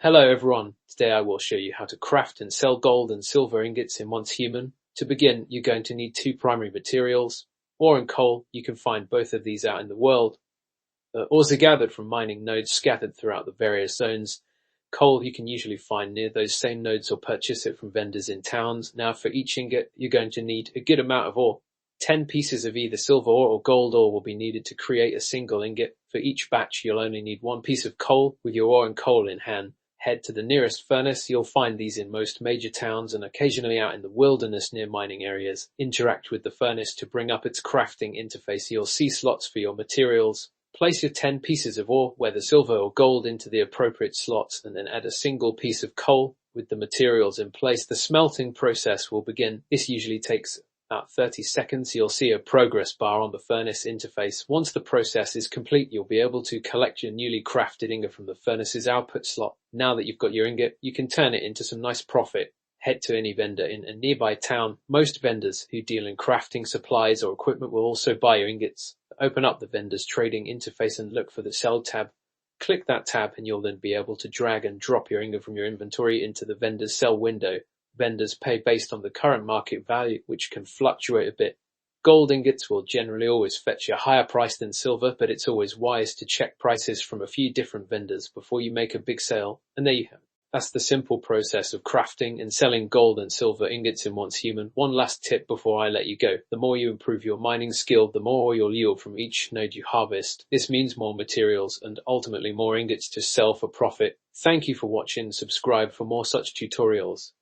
Hello everyone, today I will show you how to craft and sell gold and silver ingots in Once Human. To begin, you're going to need two primary materials. Ore and coal, you can find both of these out in the world. Ores are gathered from mining nodes scattered throughout the various zones. Coal you can usually find near those same nodes or purchase it from vendors in towns. Now for each ingot, you're going to need a good amount of ore. 10 pieces of either silver ore or gold ore will be needed to create a single ingot. For each batch, you'll only need one piece of coal with your ore and coal in hand. Head to the nearest furnace. You'll find these in most major towns and occasionally out in the wilderness near mining areas. Interact with the furnace to bring up its crafting interface. You'll see slots for your materials. Place your 10 pieces of ore, whether silver or gold, into the appropriate slots and then add a single piece of coal with the materials in place. The smelting process will begin. This usually takes about 30 seconds. You'll see a progress bar on the furnace interface. Once the process is complete, you'll be able to collect your newly crafted ingot from the furnace's output slot. Now that you've got your ingot, you can turn it into some nice profit. Head to any vendor in a nearby town. Most vendors who deal in crafting supplies or equipment will also buy your ingots. Open up the vendor's trading interface and look for the Sell tab. Click that tab and you'll then be able to drag and drop your ingot from your inventory into the vendor's sell window. Vendors pay based on the current market value, which can fluctuate a bit. Gold ingots will generally always fetch a higher price than silver, but it's always wise to check prices from a few different vendors before you make a big sale. And there you have it. That's the simple process of crafting and selling gold and silver ingots in Once Human. One last tip before I let you go. The more you improve your mining skill, the more you'll yield from each node you harvest. This means more materials and ultimately more ingots to sell for profit. Thank you for watching. Subscribe for more such tutorials.